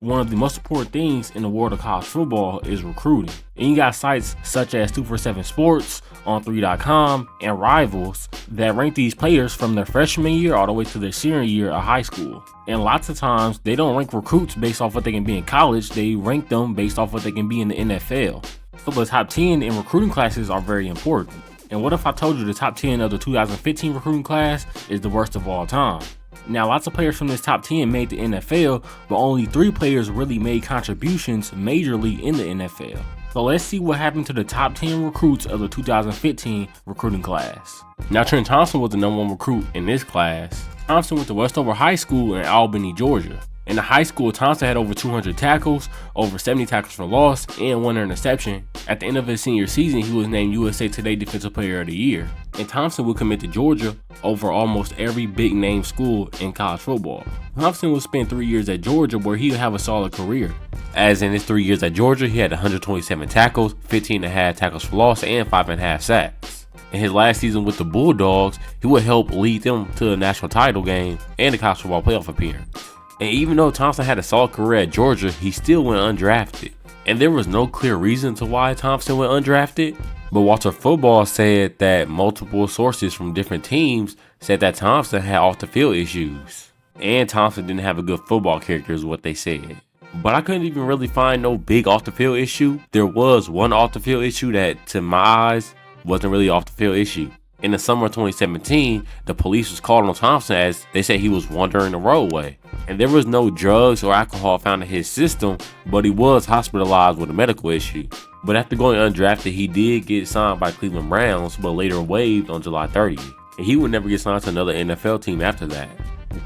One of the most important things in the world of college football is recruiting. And you got sites such as 247 Sports, On3.com, and Rivals that rank these players from their freshman year all the way to their senior year of high school. And lots of times, they don't rank recruits based off what they can be in college, they rank them based off what they can be in the NFL. So the top 10 in recruiting classes are very important. And what if I told you the top 10 of the 2015 recruiting class is the worst of all time? Now, lots of players from this top 10 made the NFL, but only 3 players really made contributions majorly in the NFL. So let's see what happened to the top 10 recruits of the 2015 recruiting class. Now, Tren Thompson was the #1 recruit in this class. Thompson went to Westover High School in Albany, Georgia. In the high school, Thompson had over 200 tackles, over 70 tackles for loss, and 1 interception. At the end of his senior season, he was named USA Today Defensive Player of the Year. And Thompson would commit to Georgia over almost every big-name school in college football. Thompson would spend 3 years at Georgia where he would have a solid career. As in his 3 years at Georgia, he had 127 tackles, 15.5 tackles for loss, and 5.5 sacks. In his last season with the Bulldogs, he would help lead them to a national title game and a college football playoff appearance. And even though Thompson had a solid career at Georgia, he still went undrafted. And there was no clear reason to why Thompson went undrafted, but Walter Football said that multiple sources from different teams said that Thompson had off-the-field issues. And Thompson didn't have a good football character is what they said. But I couldn't even really find no big off-the-field issue. There was one off-the-field issue that, to my eyes, wasn't really off-the-field issue. In the summer of 2017, the police was called on Thompson as they said he was wandering the roadway. And there was no drugs or alcohol found in his system, but he was hospitalized with a medical issue. But after going undrafted, he did get signed by Cleveland Browns, but later waived on July 30th. And he would never get signed to another NFL team after that.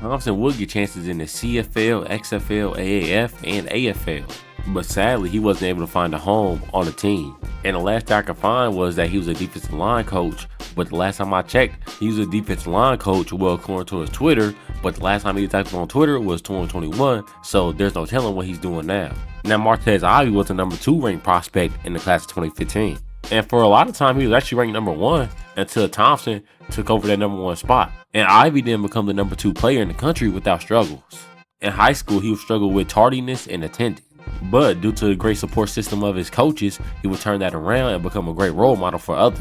Thompson would get chances in the CFL, XFL, AAF, and AFL. But sadly, he wasn't able to find a home on a team. And the last thing I could find was that he was a defensive line coach. But the last time I checked, he was a defensive line coach, well, according to his Twitter. But the last time he was active on Twitter was 2021, so there's no telling what he's doing now. Now, Martez Ivy was the #2 ranked prospect in the class of 2015. And for a lot of time, he was actually ranked #1 until Thompson took over that #1 spot. And Ivy didn't become the #2 player in the country without struggles. In high school, he would struggle with tardiness and attendance. But due to the great support system of his coaches, he would turn that around and become a great role model for others.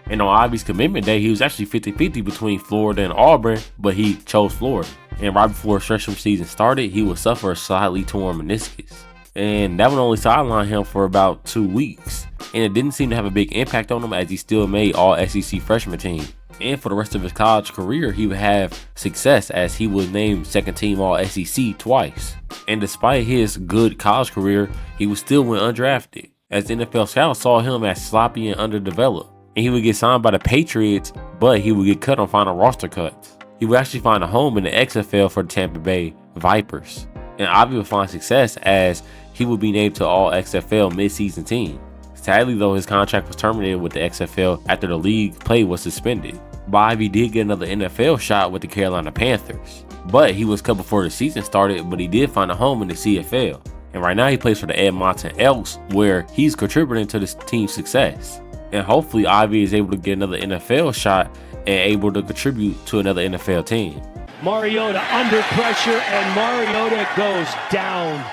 And on Ivy's commitment day, he was actually 50-50 between Florida and Auburn, but he chose Florida. And right before his freshman season started, he would suffer a slightly torn meniscus. And that would only sideline him for about 2 weeks. And it didn't seem to have a big impact on him as he still made all SEC freshman team. And for the rest of his college career, he would have success as he was named second team all SEC twice. And despite his good college career, he was still went undrafted, as the NFL scouts saw him as sloppy and underdeveloped. And he would get signed by the Patriots, but he would get cut on final roster cuts. He would actually find a home in the XFL for the Tampa Bay Vipers. And Ivy would find success as he would be named to all XFL midseason team. Sadly though, his contract was terminated with the XFL after the league play was suspended. But Ivy did get another NFL shot with the Carolina Panthers. But he was cut before the season started, but he did find a home in the CFL. And right now he plays for the Edmonton Elks, where he's contributing to this team's success. And hopefully Ivy is able to get another NFL shot and able to contribute to another NFL team. Mariota under pressure, and Mariota goes down.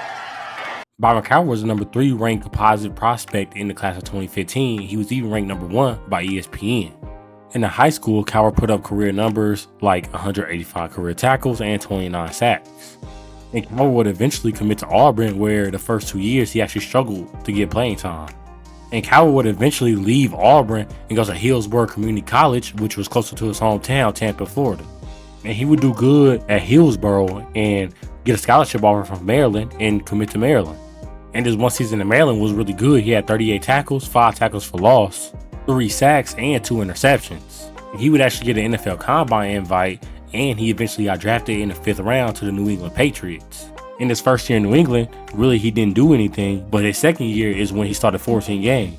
Byron Cowher was the #3 ranked composite prospect in the class of 2015. He was even ranked #1 by ESPN. In the high school, Cowher put up career numbers like 185 career tackles and 29 sacks. And Cowher would eventually commit to Auburn, where the first 2 years he actually struggled to get playing time. And Cowher would eventually leave Auburn and go to Hillsborough Community College, which was closer to his hometown, Tampa, Florida. And he would do good at Hillsborough and get a scholarship offer from Maryland and commit to Maryland. And his one season in Maryland was really good. He had 38 tackles, 5 tackles for loss, 3 sacks, and 2 interceptions. He would actually get an NFL Combine invite, and he eventually got drafted in the 5th round to the New England Patriots. In his first year in New England, really he didn't do anything, but his second year is when he started 14 games.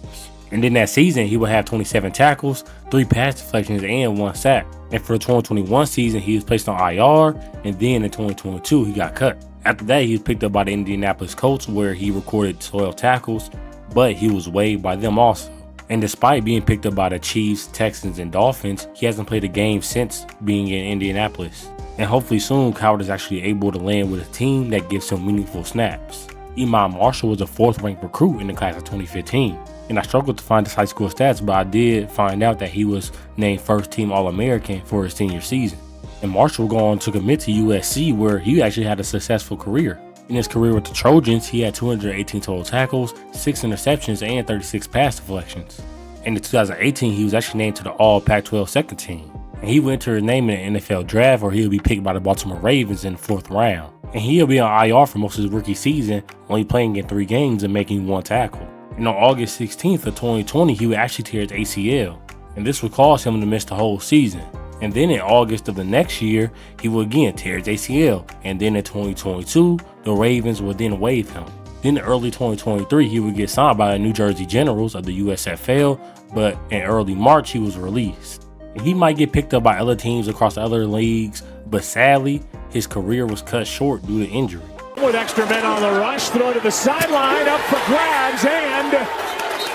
And in that season, he would have 27 tackles, 3 pass deflections, and 1 sack. And for the 2021 season, he was placed on IR, and then in 2022, he got cut. After that, he was picked up by the Indianapolis Colts, where he recorded 12 tackles, but he was waived by them also. And despite being picked up by the Chiefs, Texans, and Dolphins, he hasn't played a game since being in Indianapolis. And hopefully soon, Coward is actually able to land with a team that gives him meaningful snaps. Iman Marshall was a 4th ranked recruit in the class of 2015. And I struggled to find his high school stats, but I did find out that he was named first team All-American for his senior season. And Marshall went on to commit to USC, where he actually had a successful career. In his career with the Trojans, he had 218 total tackles, 6 interceptions, and 36 pass deflections. In 2018, he was actually named to the All Pac-12 second team. And he will enter his name in the NFL draft, where he'll be picked by the Baltimore Ravens in the 4th round. And he'll be on IR for most of his rookie season, only playing in 3 games and making 1 tackle. And on August 16th of 2020, he would actually tear his ACL, and this would cause him to miss the whole season. And then in August of the next year, he would again tear his ACL, and then in 2022, the Ravens would then waive him. Then in early 2023, he would get signed by the New Jersey Generals of the USFL, but in early March, he was released. And he might get picked up by other teams across other leagues, but sadly, his career was cut short due to injury. With extra men on the rush, throw to the sideline, up for grabs, and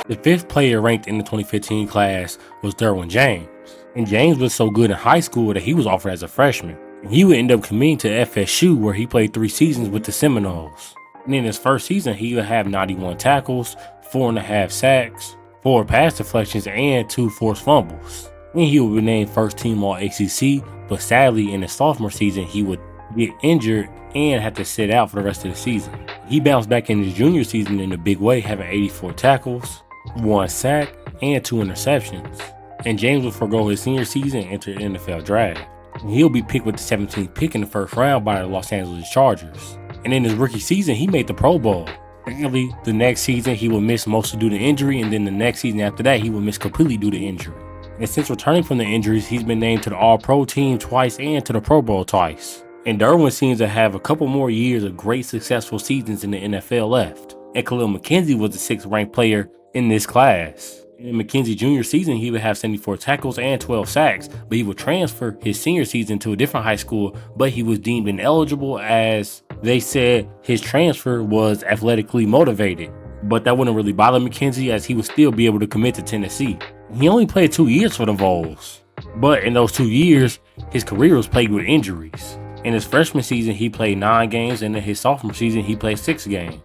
the 5th player ranked in the 2015 class was Derwin James. And James was so good in high school that he was offered as a freshman. And he would end up committing to FSU, where he played 3 seasons with the Seminoles. And in his first season, he would have 91 tackles, 4.5 sacks, 4 pass deflections, and 2 forced fumbles. And he would be named first team All-ACC, but sadly in his sophomore season, he would get injured and had to sit out for the rest of the season. He bounced back in his junior season in a big way, having 84 tackles, 1 sack, and 2 interceptions. And James will forego his senior season and enter the NFL draft. And he'll be picked with the 17th pick in the 1st round by the Los Angeles Chargers. And in his rookie season, he made the Pro Bowl. Thankfully, the next season he would miss mostly due to injury, and then the next season after that, he would miss completely due to injury. And since returning from the injuries, he's been named to the All-Pro team twice and to the Pro Bowl twice. And Derwin seems to have a couple more years of great successful seasons in the NFL left. And KH Mckenzie was the 6th ranked player in this class. In Mckenzie's junior season, he would have 74 tackles and 12 sacks, but he would transfer his senior season to a different high school, but he was deemed ineligible as they said his transfer was athletically motivated. But that wouldn't really bother Mckenzie, as he would still be able to commit to Tennessee. He only played 2 years for the Vols, but in those 2 years, his career was plagued with injuries. In his freshman season, he played 9 games, and in his sophomore season, he played 6 games.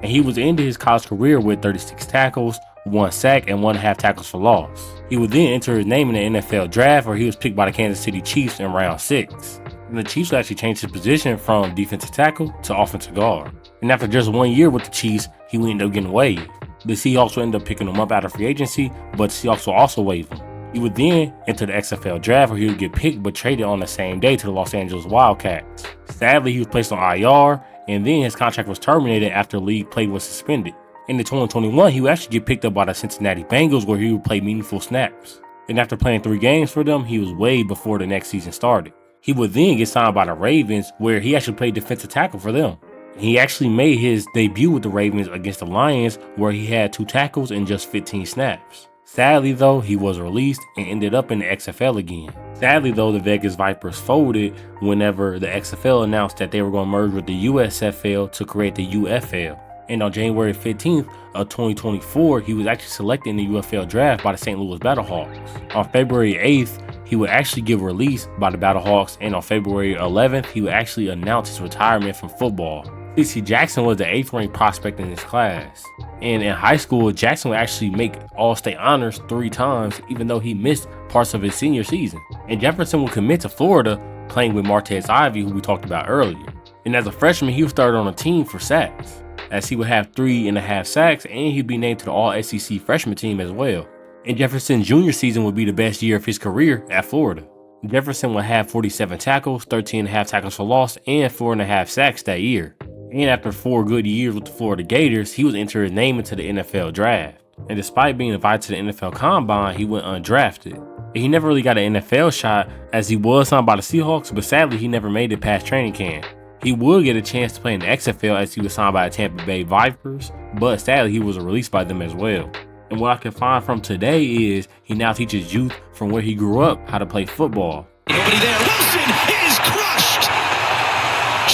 And he was into his college career with 36 tackles, 1 sack, and 1.5 tackles for loss. He would then enter his name in the NFL draft, where he was picked by the Kansas City Chiefs in round 6. And the Chiefs actually changed his position from defensive tackle to offensive guard. And after just 1 year with the Chiefs, he would end up getting waived. The Seahawks would end up picking him up out of free agency, but the Seahawks will also waive him. He would then enter the XFL draft, where he would get picked but traded on the same day to the Los Angeles Wildcats. Sadly, he was placed on IR, and then his contract was terminated after league play was suspended. In the 2021, he would actually get picked up by the Cincinnati Bengals, where he would play meaningful snaps. And after playing 3 games for them, he was waived before the next season started. He would then get signed by the Ravens, where he actually played defensive tackle for them. He actually made his debut with the Ravens against the Lions, where he had 2 tackles and just 15 snaps. Sadly though, he was released and ended up in the XFL again. Sadly though, the Vegas Vipers folded whenever the XFL announced that they were going to merge with the USFL to create the UFL. And on January 15th of 2024, he was actually selected in the UFL draft by the St. Louis Battlehawks. On February 8th, he would actually get released by the Battlehawks, and on February 11th, he would actually announce his retirement from football. C.C. Jackson was the 8th ranked prospect in his class. And in high school, Jackson would actually make All-State honors 3 times, even though he missed parts of his senior season. And Jefferson would commit to Florida, playing with Martez Ivey, who we talked about earlier. And as a freshman, he would start on a team for sacks, as he would have 3.5 sacks, and he'd be named to the All-SEC freshman team as well. And Jefferson's junior season would be the best year of his career at Florida. Jefferson would have 47 tackles, 13.5 tackles for loss, and 4.5 sacks that year. And after 4 good years with the Florida Gators, he was entered his name into the NFL draft. And despite being invited to the NFL Combine, he went undrafted. And he never really got an NFL shot, as he was signed by the Seahawks, but sadly he never made it past training camp. He would get a chance to play in the XFL, as he was signed by the Tampa Bay Vipers, but sadly he was released by them as well. And what I can find from today is he now teaches youth from where he grew up how to play football. Nobody there. Wilson is crushed.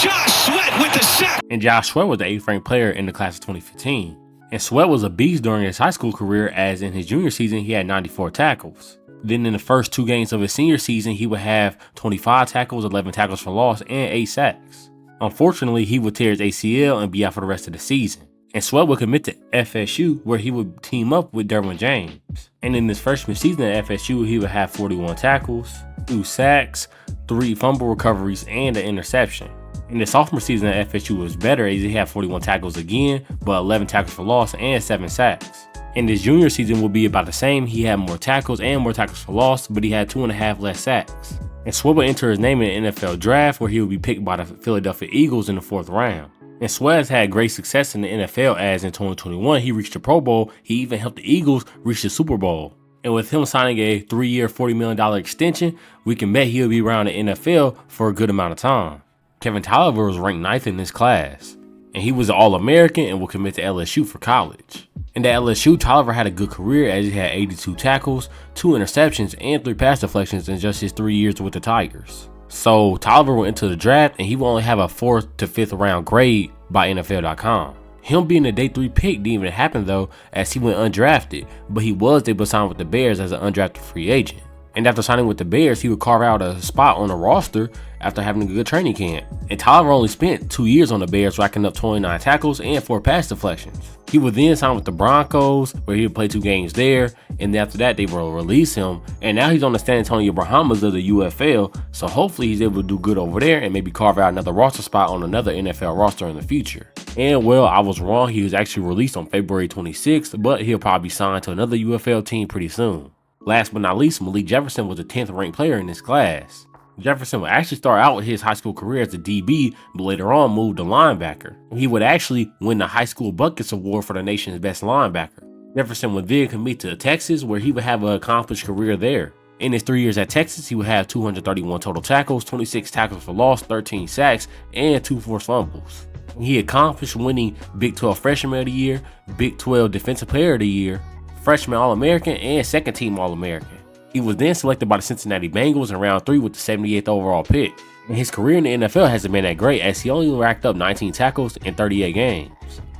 Josh Sweat with the sack. And Josh Sweat was the 8th ranked player in the class of 2015. And Sweat was a beast during his high school career, as in his junior season he had 94 tackles. Then in the first 2 games of his senior season, he would have 25 tackles, 11 tackles for loss, and 8 sacks. Unfortunately, he would tear his ACL and be out for the rest of the season. And Sweat would commit to FSU, where he would team up with Derwin James. And in his freshman season at FSU, he would have 41 tackles, 2 sacks, 3 fumble recoveries, and an interception. In his sophomore season at FSU was better as he had 41 tackles again, but 11 tackles for loss and 7 sacks. In his junior season will be about the same. He had more tackles and more tackles for loss, but he had 2.5 less sacks. And Sweat would enter his name in the NFL draft, where he would be picked by the Philadelphia Eagles in the 4th round. And Sweat has had great success in the NFL, as in 2021 he reached the Pro Bowl. He even helped the Eagles reach the Super Bowl. And with him signing a 3-year, $40 million extension, we can bet he'll be around the NFL for a good amount of time. Kevin Tolliver was ranked 9th in this class, and he was an All-American and will commit to LSU for college. And at LSU, Tolliver had a good career as he had 82 tackles, 2 interceptions, and 3 pass deflections in just his 3 years with the Tigers. So Tolliver went into the draft and he will only have a 4th to 5th round grade by NFL.com. Him being a day 3 pick didn't even happen though, as he went undrafted, but he was able to sign with the Bears as an undrafted free agent. And after signing with the Bears, he would carve out a spot on the roster after having a good training camp. And Tolliver only spent 2 years on the Bears, racking up 29 tackles and 4 pass deflections. He would then sign with the Broncos, where he would play 2 games there, and after that they will release him. And now he's on the San Antonio Brahmas of the UFL, so hopefully he's able to do good over there and maybe carve out another roster spot on another NFL roster in the future. And well, I was wrong, he was actually released on February 26th, but he'll probably be signed to another UFL team pretty soon. Last but not least, Malik Jefferson was the 10th ranked player in this class. Jefferson would actually start out his high school career as a DB, but later on moved to linebacker. He would actually win the High School Buckets Award for the nation's best linebacker. Jefferson would then commit to Texas, where he would have an accomplished career there. In his 3 years at Texas, he would have 231 total tackles, 26 tackles for loss, 13 sacks, and 2 forced fumbles. He accomplished winning Big 12 Freshman of the Year, Big 12 Defensive Player of the Year, Freshman All-American, and Second Team All-American. He was then selected by the Cincinnati Bengals in round 3 with the 78th overall pick. And his career in the NFL hasn't been that great, as he only racked up 19 tackles in 38 games.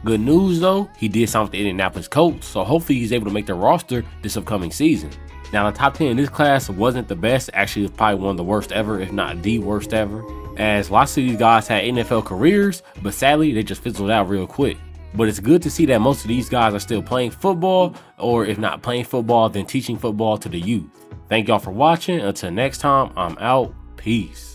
Good news though, he did sign with the Indianapolis Colts, so hopefully he's able to make the roster this upcoming season. Now the top 10 in this class wasn't the best, actually it was probably one of the worst ever, if not the worst ever, as lots of these guys had NFL careers, but sadly they just fizzled out real quick. But it's good to see that most of these guys are still playing football, or if not playing football, then teaching football to the youth. Thank y'all for watching. Until next time, I'm out. Peace.